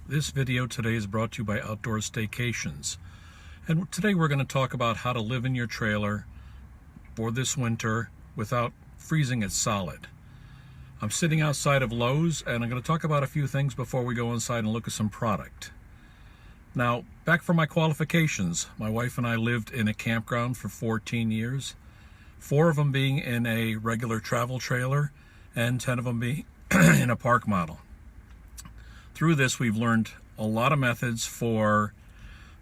This video today is brought to you by Outdoor Staycations. And today we're going to talk about how to live in your trailer for this winter without freezing it solid. I'm sitting outside of Lowe's and I'm going to talk about a few things before we go inside and look at some product. Now, back for my qualifications. My wife and I lived in a campground for 14 years, 4 of them being in a regular travel trailer and 10 of them being in a park model. Through this, we've learned a lot of methods for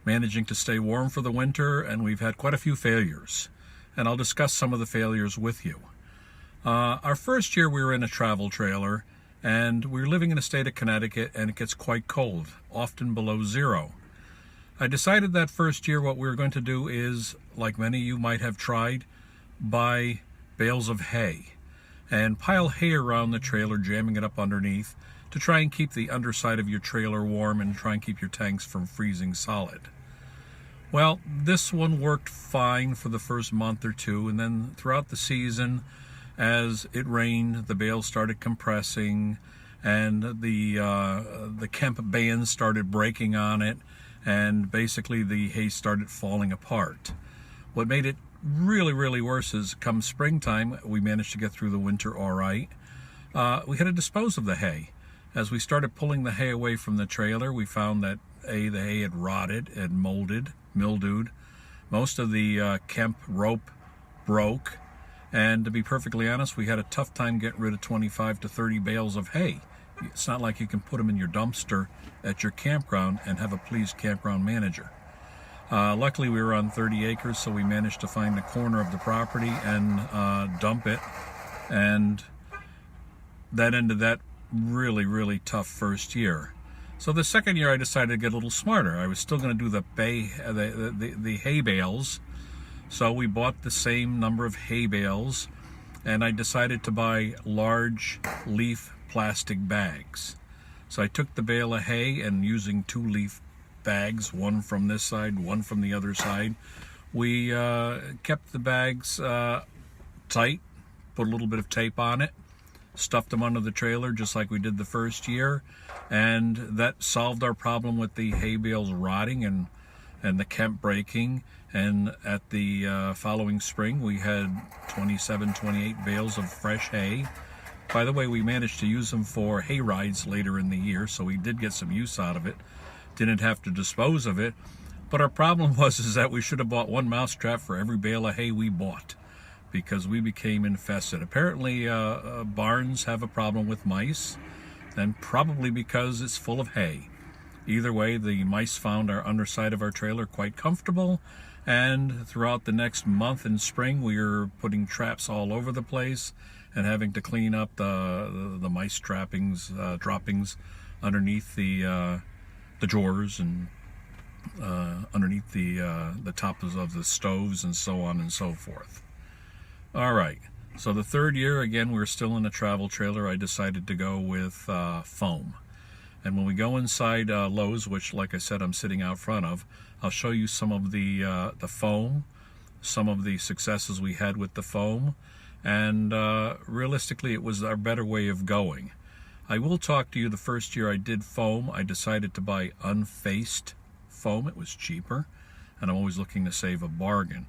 managing to stay warm for the winter, and we've had quite a few failures. And I'll discuss some of the failures with you. Our first year, we were in a travel trailer, and we were living in the state of Connecticut, and it gets quite cold, often below zero. I decided that first year what we were going to do is, like many of you might have tried, buy bales of hay and pile hay around the trailer, jamming it up underneath, to try and keep the underside of your trailer warm and try and keep your tanks from freezing solid. Well, this one worked fine for the first month or two, and then throughout the season, as it rained, the bales started compressing, and the Kemp bands started breaking on it, and basically the hay started falling apart. What made it really worse is come springtime, we managed to get through the winter all right. We had to dispose of the hay. As we started pulling the hay away from the trailer, we found that the hay had rotted and mildewed. Most of the Kemp rope broke, and to be perfectly honest, we had a tough time getting rid of 25 to 30 bales of hay. It's not like you can put them in your dumpster at your campground and have a pleased campground manager. Luckily, we were on 30 acres, so we managed to find the corner of the property and dump it, and that ended that really tough first year. So the second year I decided to get a little smarter. I was still going to do the hay bales, so we bought the same number of hay bales, and I decided to buy large leaf plastic bags. So I took the bale of hay, and using 2 leaf bags, one from this side, one from the other side, we kept the bags tight, put a little bit of tape on it, stuffed them under the trailer just like we did the first year, and that solved our problem with the hay bales rotting and the Kemp breaking. And at the following spring, we had 28 bales of fresh hay. By the way, we managed to use them for hay rides later in the year, so we did get some use out of it. Didn't have to dispose of it, but our problem was that we should have bought 1 mousetrap for every bale of hay we bought, because we became infested. Apparently, barns have a problem with mice, and probably because it's full of hay. Either way, the mice found our underside of our trailer quite comfortable, and throughout the next month in spring, we were putting traps all over the place and having to clean up the mice droppings underneath the drawers and underneath the tops of the stoves and so on and so forth. All right, so the third year, again, we were still in a travel trailer. I decided to go with foam. And when we go inside Lowe's, which, like I said, I'm sitting out front of, I'll show you some of the foam, some of the successes we had with the foam, and realistically, it was our better way of going. I will talk to you, the first year I did foam, I decided to buy unfaced foam. It was cheaper, and I'm always looking to save a bargain.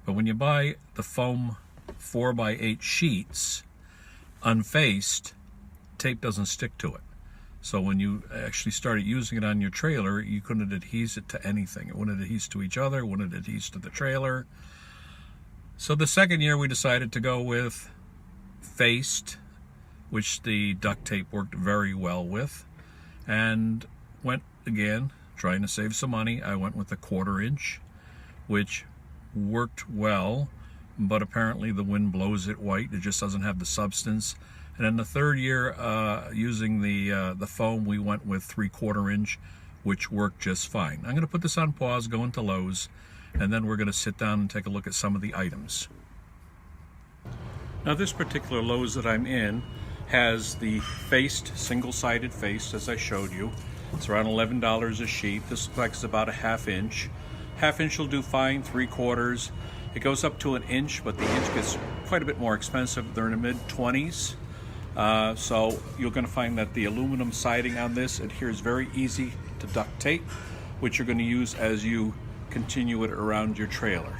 But when you buy the foam 4x8 sheets, unfaced, tape doesn't stick to it. So when you actually started using it on your trailer, you couldn't adhese it to anything. It wouldn't adhese to each other, it wouldn't adhese to the trailer. So the second year we decided to go with faced, which the duct tape worked very well with, and went again, trying to save some money. I went with a 1/4 inch, which worked well, but apparently the wind blows it white. It just doesn't have the substance. And in the third year, using the foam, we went with 3/4 inch, which worked just fine. I'm going to put this on pause, go into Lowe's, and then we're going to sit down and take a look at some of the items. Now, this particular Lowe's that I'm in has the faced, single-sided faced, as I showed you. It's around $11 a sheet. This looks like it's about a 1/2 inch. 1/2 inch will do fine, 3/4. It goes up to 1 inch, but the inch gets quite a bit more expensive. They're in the mid-20s. So you're going to find that the aluminum siding on this adheres very easy to duct tape, which you're going to use as you continue it around your trailer.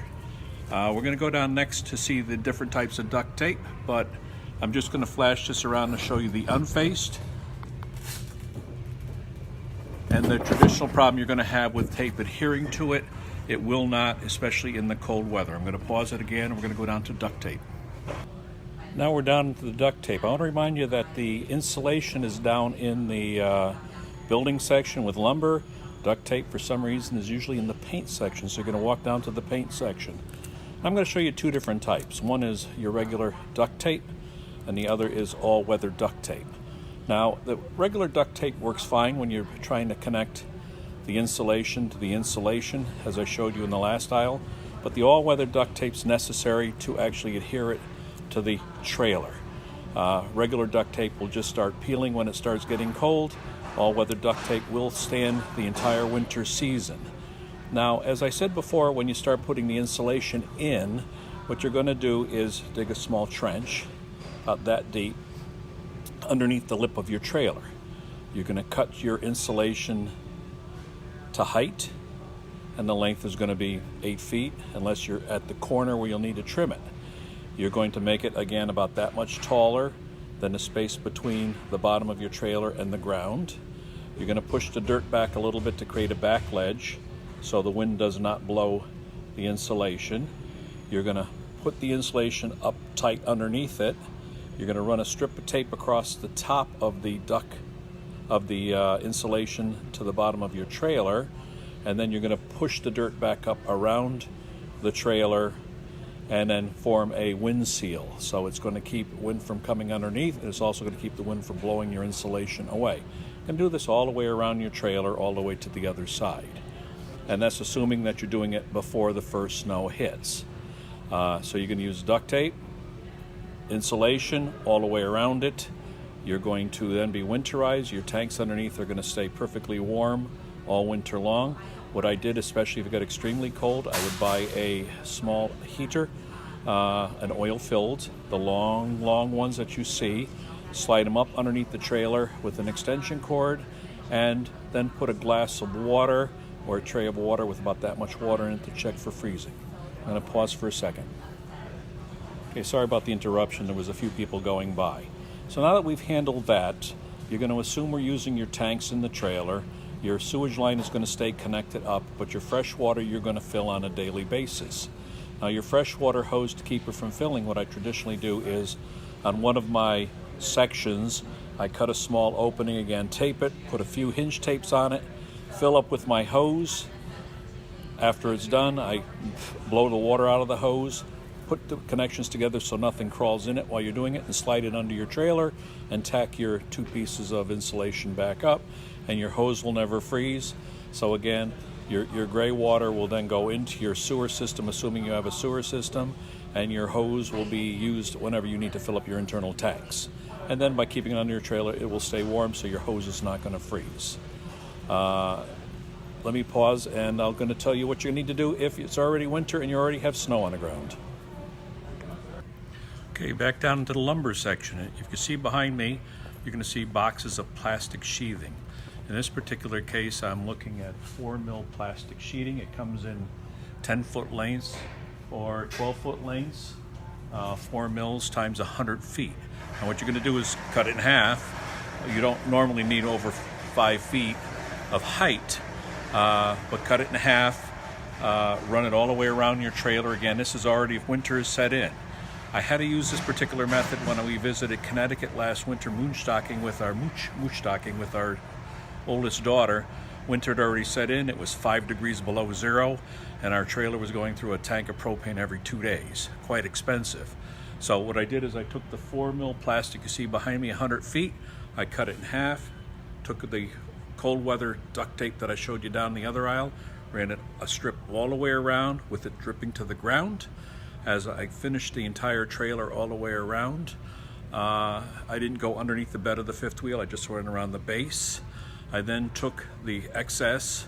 We're going to go down next to see the different types of duct tape, but I'm just going to flash this around to show you the unfaced and the traditional problem you're going to have with tape adhering to it. It will not, especially in the cold weather. I'm going to pause it again, and we're going to go down to duct tape. Now we're down to the duct tape. I want to remind you that the insulation is down in the building section with lumber. Duct tape, for some reason, is usually in the paint section, so you're going to walk down to the paint section. I'm going to show you two different types. One is your regular duct tape, and the other is all-weather duct tape. Now, the regular duct tape works fine when you're trying to connect the insulation to the insulation, as I showed you in the last aisle, but the all-weather duct tape is necessary to actually adhere it to the trailer. Regular duct tape will just start peeling when it starts getting cold. All-weather duct tape will stand the entire winter season. Now, as I said before, when you start putting the insulation in, what you're going to do is dig a small trench, about that deep, underneath the lip of your trailer. You're going to cut your insulation to height, and the length is going to be 8 feet, unless you're at the corner where you'll need to trim it. You're going to make it, again, about that much taller than the space between the bottom of your trailer and the ground. You're going to push the dirt back a little bit to create a back ledge so the wind does not blow the insulation. You're going to put the insulation up tight underneath it. You're going to run a strip of tape across the top of the insulation to the bottom of your trailer, and then you're going to push the dirt back up around the trailer and then form a wind seal. So it's going to keep wind from coming underneath, and it's also going to keep the wind from blowing your insulation away. You can do this all the way around your trailer, all the way to the other side. And that's assuming that you're doing it before the first snow hits. So you're going to use duct tape, insulation all the way around it. You're going to then be winterized. Your tanks underneath are going to stay perfectly warm all winter long. What I did, especially if it got extremely cold, I would buy a small heater, an oil-filled, the long ones that you see, slide them up underneath the trailer with an extension cord, and then put a glass of water or a tray of water with about that much water in it to check for freezing. I'm going to pause for a second. Okay, sorry about the interruption. There was a few people going by. So now that we've handled that, you're going to assume we're using your tanks in the trailer. Your sewage line is going to stay connected up, but your fresh water you're going to fill on a daily basis. Now, your freshwater hose, to keep it from filling, what I traditionally do is on one of my sections, I cut a small opening, again, tape it, put a few hinge tapes on it, fill up with my hose. After it's done, I blow the water out of the hose, put the connections together so nothing crawls in it while you're doing it, and slide it under your trailer and tack your 2 pieces of insulation back up, and your hose will never freeze. So again, your gray water will then go into your sewer system, assuming you have a sewer system, and your hose will be used whenever you need to fill up your internal tanks. And then by keeping it under your trailer, it will stay warm, so your hose is not going to freeze. Let me pause, and I'm going to tell you what you need to do if it's already winter and you already have snow on the ground. Okay, back down into the lumber section. If you see behind me, you're going to see boxes of plastic sheathing. In this particular case, I'm looking at 4mm plastic sheeting. It comes in 10-foot lengths or 12-foot lengths, 4 mils times 100 feet. And what you're going to do is cut it in half. You don't normally need over 5 feet of height, but cut it in half, run it all the way around your trailer. Again, this is already, if winter is set in. I had to use this particular method when we visited Connecticut last winter, moonstocking with our oldest daughter. Winter had already set in. It was 5 degrees below zero, and our trailer was going through a tank of propane every 2 days. Quite expensive. So what I did is I took the 4mm plastic you see behind me, 100 feet. I cut it in half, took the cold weather duct tape that I showed you down the other aisle, ran it a strip all the way around with it dripping to the ground. As I finished the entire trailer all the way around, I didn't go underneath the bed of the fifth wheel. I just went around the base. I then took the excess.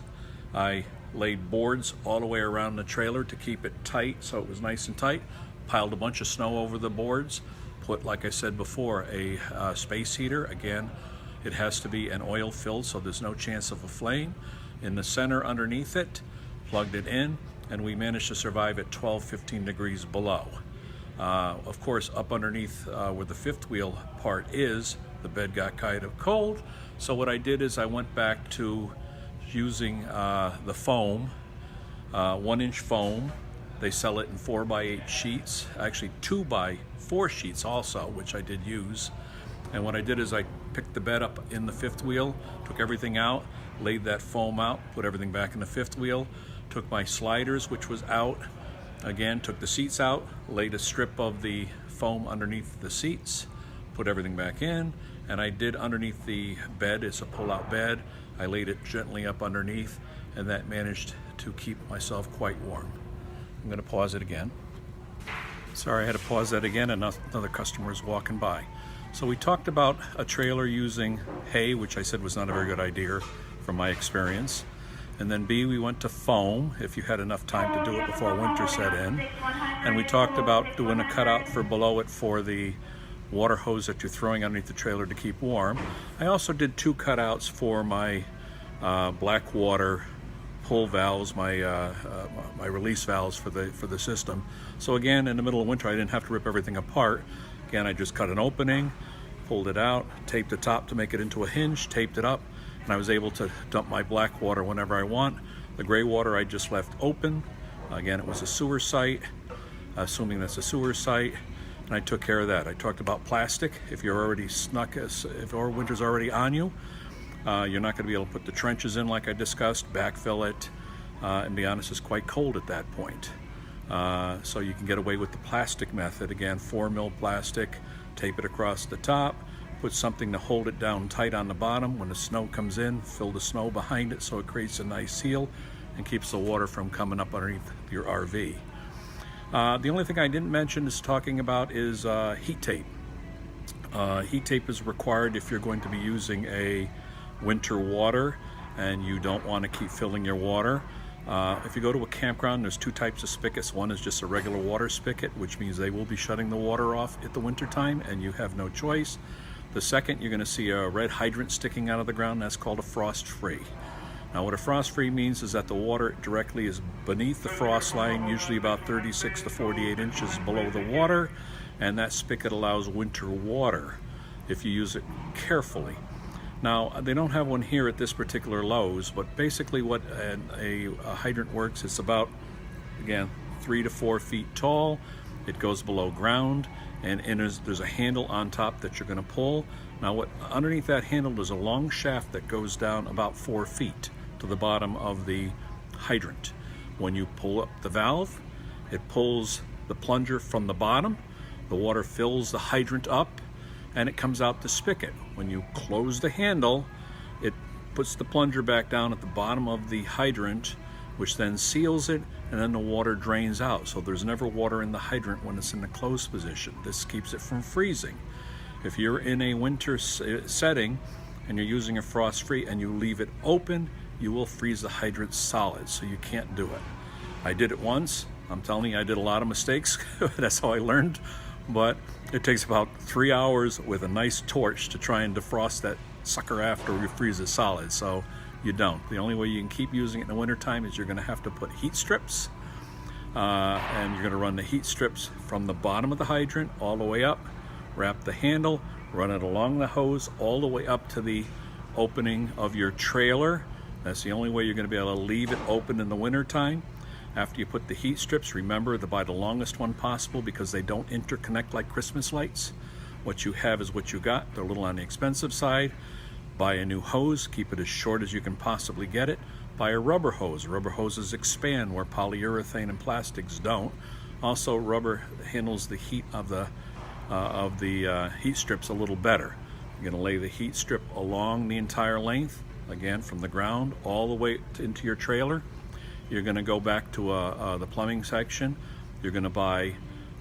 I laid boards all the way around the trailer to keep it tight, so it was nice and tight. Piled a bunch of snow over the boards, put, like I said before, a space heater. Again, it has to be an oil filled so there's no chance of a flame. In the center underneath it, plugged it in, and we managed to survive at 12-15 degrees below. Of course, up underneath where the fifth wheel part is, the bed got kind of cold. So what I did is I went back to using the foam, 1-inch foam. They sell it in 4x8 sheets, actually 2x4 sheets also, which I did use. And what I did is I picked the bed up in the fifth wheel, took everything out, laid that foam out, put everything back in the fifth wheel, took my sliders, which was out, again, took the seats out, laid a strip of the foam underneath the seats, put everything back in, and I did underneath the bed, it's a pull-out bed, I laid it gently up underneath, and that managed to keep myself quite warm. I'm going to pause it again. Sorry, I had to pause that again, another customer is walking by. So we talked about a trailer using hay, which I said was not a very good idea from my experience. And then B, we went to foam, if you had enough time to do it before winter set in. And we talked about doing a cutout for below it for the water hose that you're throwing underneath the trailer to keep warm. I also did 2 cutouts for my black water pull valves, my release valves for the system. So again, in the middle of winter, I didn't have to rip everything apart. Again, I just cut an opening, pulled it out, taped the top to make it into a hinge, taped it up, and I was able to dump my black water whenever I want. The gray water I just left open. Again, it was a sewer site, assuming that's a sewer site, and I took care of that. I talked about plastic. If you're already if our winter's already on you, you're not going to be able to put the trenches in like I discussed, backfill it, and be honest, it's quite cold at that point. So you can get away with the plastic method. Again, 4mm plastic, tape it across the top, put something to hold it down tight on the bottom. When the snow comes in, fill the snow behind it so it creates a nice seal and keeps the water from coming up underneath your RV. The only thing I didn't mention is talking about is heat tape. Heat tape is required if you're going to be using a winter water and you don't want to keep filling your water. If you go to a campground, there's 2 types of spigots. One is just a regular water spigot, which means they will be shutting the water off at the winter time and you have no choice. The second, you're going to see a red hydrant sticking out of the ground. That's called a frost-free. Now what a frost-free means is that the water directly is beneath the frost line, usually about 36 to 48 inches below the water, and that spigot allows winter water if you use it carefully. Now, they don't have one here at this particular Lowe's, but basically what a hydrant works, it's about, again, 3 to 4 feet tall. It goes below ground, and there's a handle on top that you're going to pull. Now, underneath that handle, there's a long shaft that goes down about 4 feet to the bottom of the hydrant. When you pull up the valve, it pulls the plunger from the bottom. The water fills the hydrant up, and it comes out the spigot. When you close the handle, it puts the plunger back down at the bottom of the hydrant, which then seals it, and then the water drains out. So there's never water in the hydrant when it's in the closed position. This keeps it from freezing. If you're in a winter setting and you're using a frost-free and you leave it open, you will freeze the hydrant solid, so you can't do it. I did it once. I'm telling you, I did a lot of mistakes. That's how I learned. But it takes about 3 hours with a nice torch to try and defrost that sucker after you freeze it solid. So you don't. The only way you can keep using it in the wintertime is you're going to have to put heat strips, and you're going to run the heat strips from the bottom of the hydrant all the way up, wrap the handle, run it along the hose all the way up to the opening of your trailer. That's the only way you're going to be able to leave it open in the wintertime. After you put the heat strips, remember to buy the longest one possible because they don't interconnect like Christmas lights. What you have is what you got. They're a little on the expensive side. Buy a new hose, keep it as short as you can possibly get it. Buy a rubber hose. Rubber hoses expand where polyurethane and plastics don't. Also, rubber handles the heat of the heat strips a little better. You're going to lay the heat strip along the entire length, again from the ground all the way into your trailer. You're going to go back to the plumbing section. You're going to buy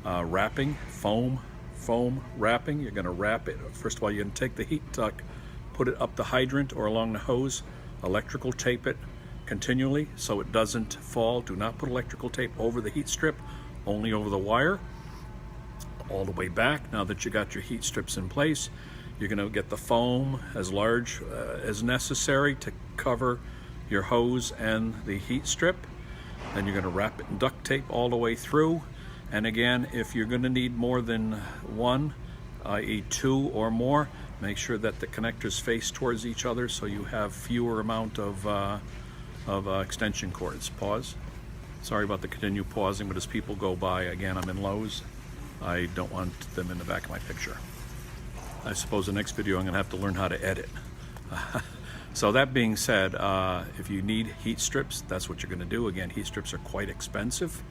wrapping, foam wrapping. You're going to wrap it. First of all, you're going to take the heat duct, put it up the hydrant or along the hose, electrical tape it continually so it doesn't fall. Do not put electrical tape over the heat strip, only over the wire. all the way back. Now that you got your heat strips in place, you're going to get the foam as large as necessary to cover your hose and the heat strip. Then you're going to wrap it in duct tape all the way through. And again, if you're going to need more than one, i.e. 2 or more, make sure that the connectors face towards each other so you have fewer amount of extension cords. Pause. Sorry about the continued pausing, but as people go by, again, I'm in Lowe's. I don't want them in the back of my picture. I suppose the next video I'm going to have to learn how to edit. So that being said, if you need heat strips, that's what you're going to do. Again, heat strips are quite expensive.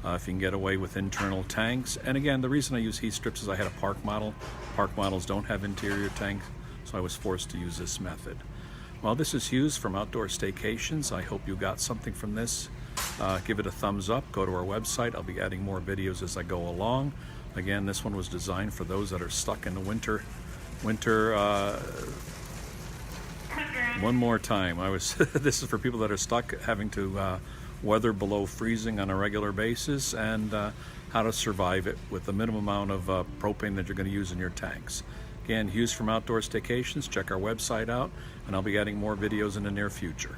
If you can get away with internal tanks. And again, the reason I use heat strips is I had a park model. Park models don't have interior tanks, so I was forced to use this method. Well, this is Hughes from Outdoor Staycations. I hope you got something from this. Give it a thumbs up. Go to our website. I'll be adding more videos as I go along. Again, this one was designed for those that are stuck in the winter. One more time. This is for people that are stuck having to weather below freezing on a regular basis, and how to survive it with the minimum amount of propane that you're going to use in your tanks. Again, Hughes from Outdoor Staycations. Check our website out, and I'll be adding more videos in the near future.